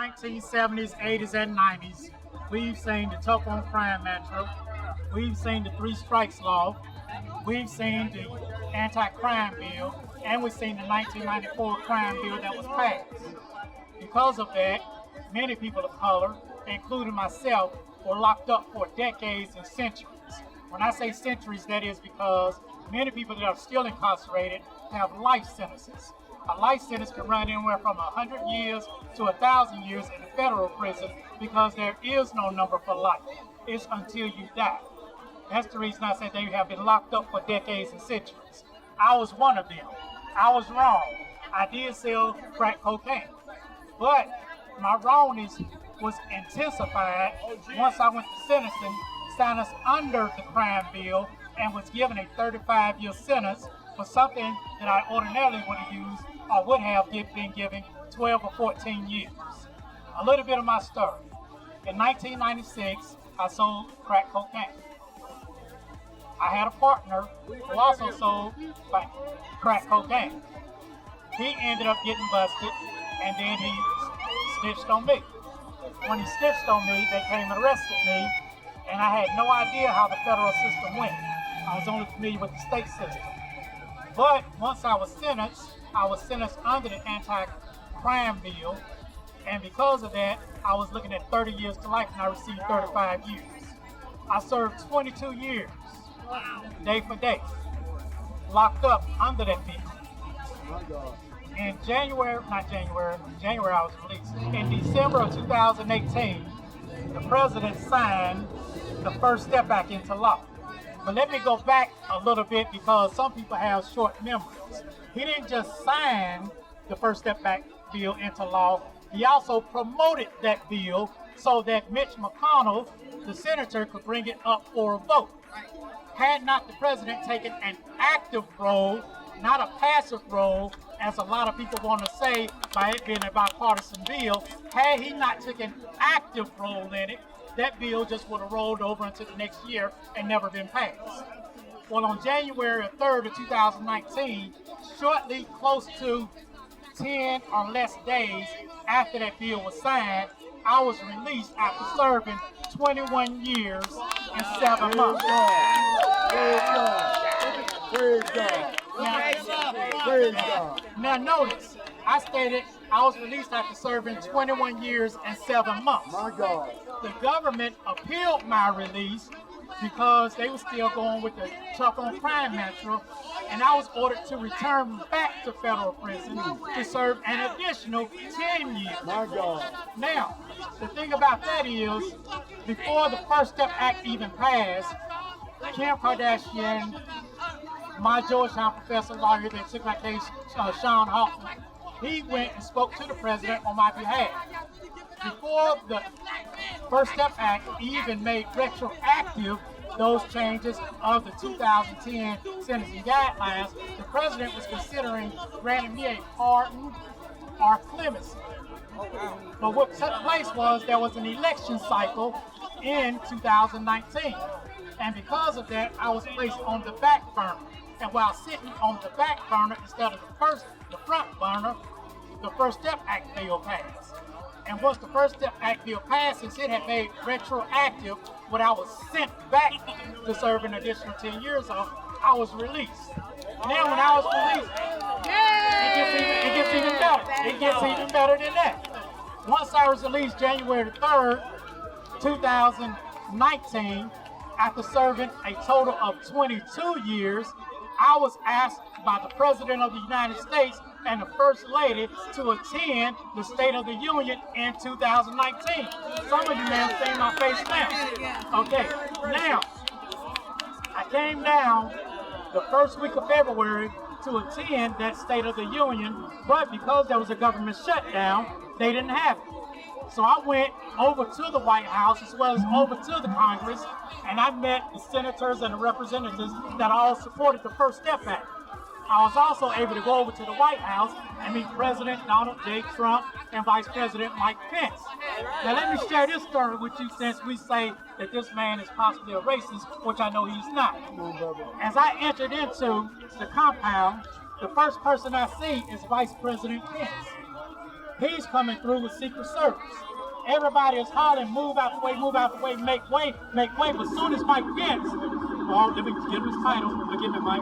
1970s, 80s, and 90s, we've seen the tough on crime mantra, we've seen the three strikes law, we've seen the anti-crime bill, and we've seen the 1994 crime bill that was passed. Because of that, many people of color, including myself, were locked up for decades and centuries. When I say centuries, that is because many people that are still incarcerated have life sentences. A life sentence can run anywhere from 100 years to 1,000 years in a federal prison because there is no number for life. It's until you die. That's the reason I said they have been locked up for decades and centuries. I was one of them. I was wrong. I did sell crack cocaine. But my wrongness was intensified once I went to sentencing, signed under the crime bill, and was given a 35-year sentence for something that I ordinarily would have used or would have been given 12 or 14 years. A little bit of my story. In 1996, I sold crack cocaine. I had a partner who also sold crack cocaine. He ended up getting busted, and then he snitched on me. When he snitched on me, they came and arrested me, and I had no idea how the federal system went. I was only familiar with the state system. But once I was sentenced under the anti-crime bill, and because of that, I was looking at 30 years to life, and I received 35 years. I served 22 years, day for day, locked up under that bill. In January I was released. In December of 2018, the president signed the First Step Act into law. But let me go back a little bit because some people have short memories. He didn't just sign the First Step Act bill into law, he also promoted that bill so that Mitch McConnell, the senator, could bring it up for a vote. Had not the president taken an active role, not a passive role, as a lot of people want to say by it being a bipartisan bill, had he not taken an active role in it, that bill just would have rolled over into the next year and never been passed. Well, on January 3rd of 2019, shortly close to 10 or less days after that bill was signed, I was released after serving 21 years and 7 months. Praise God. Praise God. Now notice, I stated I was released after serving 21 years and 7 months. My God. The government appealed my release because they were still going with the tough on crime mantra, and I was ordered to return back to federal prison to serve an additional 10 years. My God. Now, the thing about that is, before the First Step Act even passed, Kim Kardashian, my Georgetown professor lawyer that took my case, Sean Hoffman, he went and spoke to the president on my behalf. Before the First Step Act even made retroactive those changes of the 2010 sentencing guidelines, the president was considering granting me a pardon or clemency. But what took place was there was an election cycle in 2019. And because of that, I was placed on the back burner. And while sitting on the back burner instead of the front burner, the First Step Act bill passed. And once the First Step Act bill passes, it had made retroactive when I was sent back to serve an additional 10 years on, I was released. Now when I was released, it gets even better. It gets even better than that. Once I was released January 3rd, 2019, after serving a total of 22 years, I was asked by the President of the United States and the First Lady to attend the State of the Union in 2019. Some of you may have seen my face now. Okay, now, I came down the first week of February to attend that State of the Union, but because there was a government shutdown, they didn't have it. So I went over to the White House as well as over to the Congress, and I met the senators and the representatives that all supported the First Step Act. I was also able to go over to the White House and meet President Donald J. Trump and Vice President Mike Pence. Now let me share this story with you, since we say that this man is possibly a racist, which I know he's not. As I entered into the compound, the first person I see is Vice President Pence. He's coming through with Secret Service. Everybody is hollering, move out the way, move out the way, make way, make way. But soon as Mike Pence, well, let me give him his title, forgive me, Mike.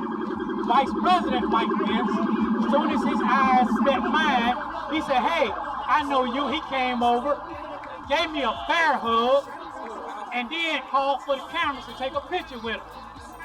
Vice President Mike Pence, as soon as his eyes met mine, he said, hey, I know you. He came over, gave me a bear hug, and then called for the cameras to take a picture with him.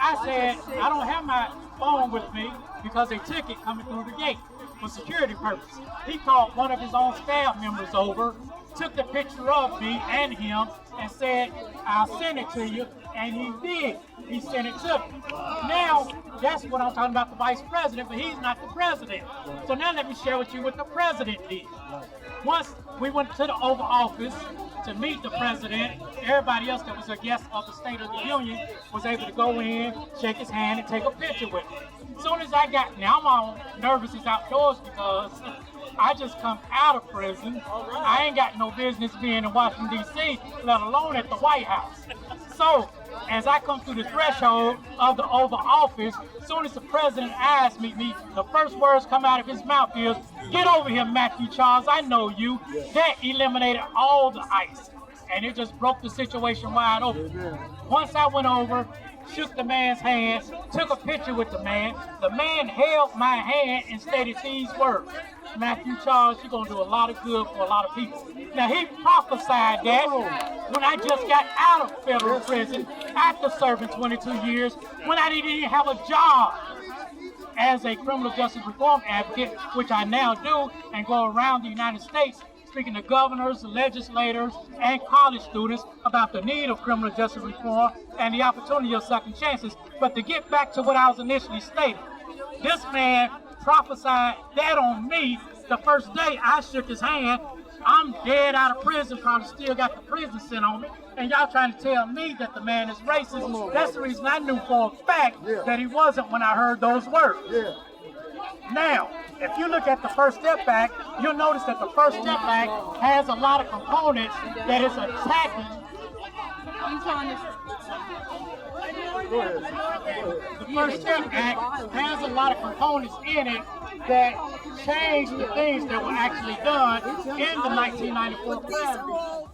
I said, I don't have my phone with me because they took it coming through the gate for security purposes. He called one of his own staff members over, took the picture of me and him, and said, I'll send it to you, and he did. He sent it to me. Now, that's what I'm talking about, the vice president, but he's not the president. So now let me share with you what the president did. Once we went to the Oval Office to meet the president, everybody else that was a guest of the State of the Union was able to go in, shake his hand, and take a picture with him. As soon as I got, now I'm all nervous as outdoors because I just come out of prison. I ain't got no business being in Washington, D.C., let alone at the White House. So, as I come through the threshold of the Oval Office, as soon as the president's eyes meet me, the first words come out of his mouth is, get over here, Matthew Charles, I know you. That eliminated all the ice, and it just broke the situation wide open. Once I went over, shook the man's hand, took a picture with the man held my hand and stated these words, Matthew Charles, you're going to do a lot of good for a lot of people. Now, he prophesied that when I just got out of federal prison after serving 22 years, when I didn't even have a job as a criminal justice reform advocate, which I now do, and go around the United States speaking to governors, legislators, and college students about the need of criminal justice reform and the opportunity of second chances. But to get back to what I was initially stating, this man prophesied that on me the first day I shook his hand. I'm dead out of prison, probably still got the prison sent on me, and y'all trying to tell me that the man is racist. That's the reason I knew for a fact that he wasn't when I heard those words. Now, if you look at the First Step Act, you'll notice that the First Step Act has a lot of components that is attacking. The First Step Act has a lot of components in it that change the things that were actually done in the 1994 crime bill.